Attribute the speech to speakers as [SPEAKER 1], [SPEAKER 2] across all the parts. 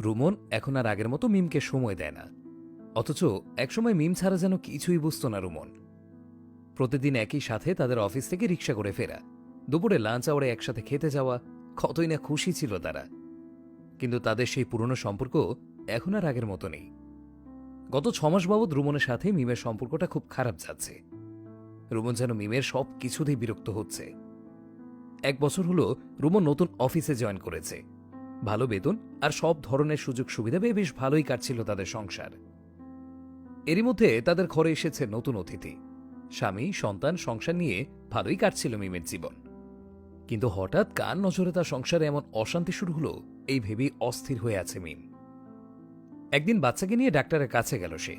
[SPEAKER 1] রুমন এখন আর আগের মতো মিমকে সময় দেয় না। অথচ একসময় মিম ছাড়া যেন কিছুই বুঝত না রুমন। প্রতিদিন একই সাথে তাদের অফিস থেকে রিক্সা করে ফেরা, দুপুরে লাঞ্চ আওয়ারে একসাথে খেতে যাওয়া, কতই না খুশি ছিল তারা। কিন্তু তাদের সেই পুরনো সম্পর্ক এখন আর আগের মতো নেই। গত 6 মাস বাবদ রুমনের সাথে মিমের সম্পর্কটা খুব খারাপ যাচ্ছে। রুমন যেন মিমের সব কিছুতেই বিরক্ত হচ্ছে। 1 বছর হলো রুমন নতুন অফিসে জয়েন করেছে। ভালো বেতন আর সব ধরনের সুযোগ সুবিধা পেয়ে বেশ ভালোই কাটছিল তাদের সংসার। এরই মধ্যে তাদের ঘরে এসেছে নতুন অতিথি। স্বামী সন্তান সংসার নিয়ে ভালোই কাটছিল মিমের জীবন। কিন্তু হঠাৎ কার নজরে তার সংসারে এমন অশান্তি শুরু হলো, এই ভেবেই অস্থির হয়ে আছে মিম। একদিন বাচ্চাকে নিয়ে ডাক্তারের কাছে গেল সে।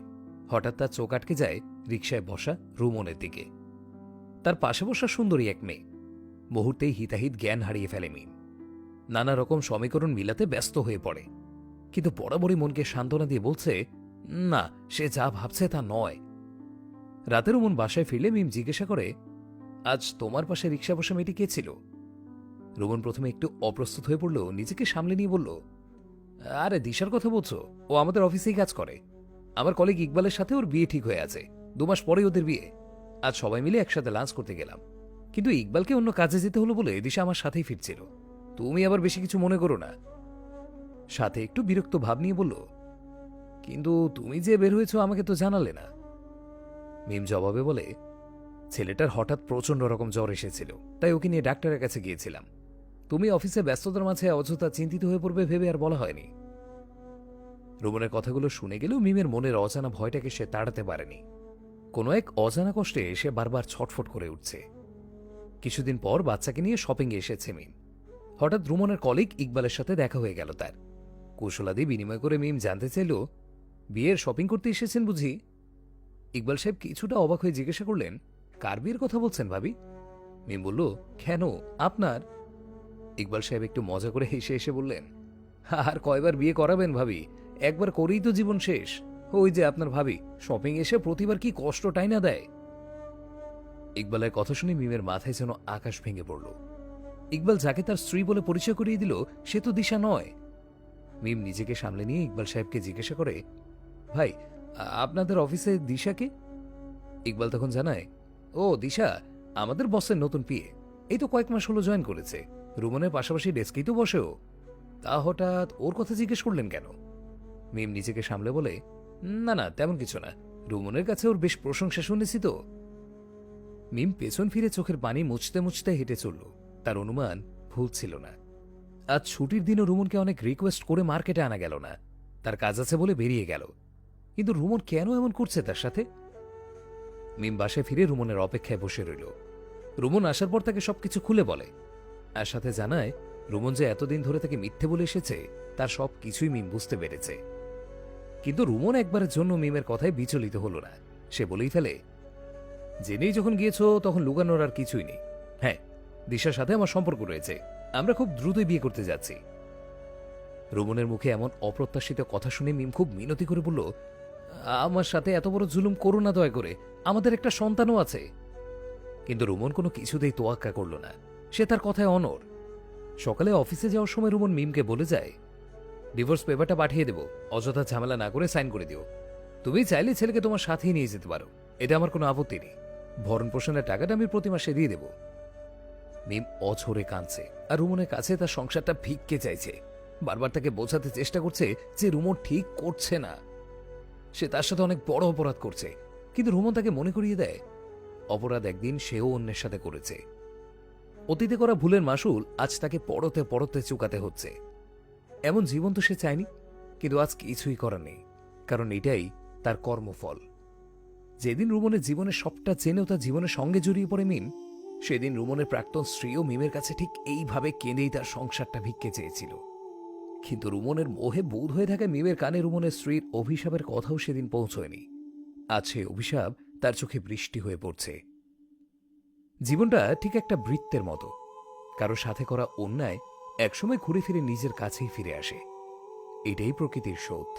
[SPEAKER 1] হঠাৎ তার চোখ আটকে যায় রিকশায় বসা রুমনের দিকে। তার পাশে বসা সুন্দরী এক মেয়ে। মুহূর্তেই হিতাহিত জ্ঞান হারিয়ে ফেলে মিম। নানা রকম সমীকরণ মিলাতে ব্যস্ত হয়ে পড়ে, কিন্তু বরাবরই মনকে সান্ত্বনা দিয়ে বলছে, না, সে যা ভাবছে তা নয়। রাতে রুমন বাসায় ফিরলে মিম জিজ্ঞাসা করে, আজ তোমার পাশে রিকশা বসা মেয়েটি কে ছিল? রুমন প্রথমে একটু অপ্রস্তুত হয়ে পড়ল, নিজেকে সামলে নিয়ে বলল, আরে দিশার কথা বলছো? ও আমাদের অফিসেই কাজ করে। আমার কলিগ ইকবালের সাথে ওর বিয়ে ঠিক হয়ে আছে, 2 মাস পরে ওদের বিয়ে। আজ সবাই মিলে একসাথে লাঞ্চ করতে গেলাম, কিন্তু ইকবালকে অন্য কাজে যেতে হলো বলে দিশা আমার সাথেই ফিরছিল। তুমি আবার বেশি কিছু মনে করো না। সাথে একটু বিরক্ত ভাব নিয়ে বলল, কিন্তু তুমি যে বের হয়েছ আমাকে তো জানালে না। মিম জবাবে বলে, ছেলেটার হঠাৎ প্রচন্ড রকম জ্বর এসেছিল, তাই ওকে নিয়ে ডাক্তারের কাছে গিয়েছিলাম। তুমি অফিসে ব্যস্ততার মাঝে অযথা চিন্তিত হয়ে পড়বে ভেবে আর বলা হয়নি। রুমনের কথাগুলো শুনে গেলেও মিমের মনের অজানা ভয়টাকে সে তাড়াতে পারেনি। কোনো এক অজানা কষ্টে সে বারবার ছটফট করে উঠছে। কিছুদিন পর বাচ্চাকে নিয়ে শপিংয়ে এসেছে মিম। হঠাৎ রুমনের কলিগ ইকবালের সাথে দেখা হয়ে গেল তার। কৌশলাদি বিনিময় করে মিম জানতে চাইল, বিয়ের শপিং করতে এসেছেন বুঝি? ইকবাল সাহেব কিছুটা অবাক হয়ে জিজ্ঞাসা করলেন, কার বিয়ের কথা বলছেন ভাবি? মিম বলল, কেন, আপনার? ইকবাল সাহেব একটু মজা করে হেসে এসে বললেন, আর কয়বার বিয়ে করাবেন ভাবি, একবার করেই তো জীবন শেষ। ওই যে আপনার ভাবি শপিং এসে প্রতিবার কি কষ্টটাই না দেয়। ইকবালের কথা শুনে মিমের মাথায় যেন আকাশ ভেঙে পড়ল। ইকবাল যাকে তার স্ত্রী বলে পরিচয় করিয়ে দিল, সে তো দিশা নয়। মিম নিজেকে সামলে নিয়ে ইকবাল সাহেবকে জিজ্ঞাসা করে, ভাই, আপনাদের অফিসে দিশাকে? ইকবাল তখন জানায়, ও দিশা আমাদের বসের নতুন পিএ, এই তো কয়েক মাস হলো জয়েন করেছে। রুমনের পাশাপাশি ডেস্কেই তো বসেও। তা হঠাৎ ওর কথা জিজ্ঞেস করলেন কেন? মিম নিজেকে সামলে বলে, না না, তেমন কিছু না, রুমনের কাছে ওর বেশ প্রশংসা শুনেছি তো। মিম পেছন ফিরে চোখের পানি মুছতে মুছতে হেঁটে চলল। তার অনুমান ভুল ছিল না। আজ ছুটির দিনও রুমনকে অনেক রিকোয়েস্ট করে মার্কেটে আনা গেল না। তার কাজ আছে বলে বেরিয়ে গেল। কিন্তু রুমন কেন এমন করছে তার সাথে? মিম বাসায় ফিরে রুমনের অপেক্ষায় বসে রইল। রুমন আসার পর তাকে সবকিছু খুলে বলে, আর সাথে জানায় রুমন যে এতদিন ধরে তাকে মিথ্যে বলে এসেছে তার সব কিছুই মিম বুঝতে পেরেছে। কিন্তু রুমন একবারের জন্য মিমের কথায় বিচলিত হল না। সে বলেই ফেলে, জেনেই যখন গিয়েছ তখন লুকানোর আর কিছুই নেই। হ্যাঁ, দিশার সাথে আমার সম্পর্ক রয়েছে, আমরা খুব দ্রুতই বিয়ে করতে যাচ্ছি। রুমনের মুখে এমন অপ্রত্যাশিত কথা শুনে মিম খুব মিনতি করে বলল, আমার সাথে এত বড় জুলুম করো না দয়া করে, আমাদের একটা সন্তানও আছে। কিন্তু রুমন কোনো কিছুতেই তোয়াক্কা করল না। সে তার কথায় অনড়। সকালে অফিসে যাওয়ার সময় রুমন মিমকে বলে যায়, ডিভোর্স পেপারটা পাঠিয়ে দেব, অযথা ঝামেলা না করে সাইন করে দিও। তুমি চাইলে ছেলেকে তোমার সাথেই নিয়ে যেতে পারো, এটা আমার কোনো আপত্তি নেই। ভরণ পোষণের টাকাটা আমি প্রতি মাসে দিয়ে দেব। মিম অঝরে কাঁদছে, আর রুমনের কাছে তার সংসারটা ভিক্ষে চাইছে। বারবার তাকে বোঝাতে চেষ্টা করছে যে রুমন ঠিক করছে না, সে তার সাথে অনেক বড় অপরাধ করছে। কিন্তু রুমন তাকে মনে করিয়ে দেয়, অপরাধ একদিন সেও অন্যের সাথে করেছে। অতীতে করা ভুলের মাসুল আজ তাকে পড়তে পড়তে চুকাতে হচ্ছে। এমন জীবন তো সে চায়নি, কিন্তু আজ কিছুই করার নেই, কারণ এটাই তার কর্মফল। যেদিন রুমনের জীবনের সবটা জেনেও তার জীবনের সঙ্গে জড়িয়ে পড়ে মিম, সেদিন রুমনের প্রাক্তন স্ত্রীও মিমের কাছে ঠিক এইভাবে কেঁদেই তার সংসারটা ভিক্ষে চেয়েছিল। কিন্তু রুমনের মোহে বোধ হয়ে থাকা মিমের কানে রুমনের স্ত্রীর অভিশাপের কথাও সেদিন পৌঁছয়নি। আজ সে অভিশাপ তার চোখে বৃষ্টি হয়ে পড়ছে। জীবনটা ঠিক একটা বৃত্তের মতো, কারো সাথে করা অন্যায় একসময় ঘুরে ফিরে নিজের কাছেই ফিরে আসে। এটাই প্রকৃতির শোধ।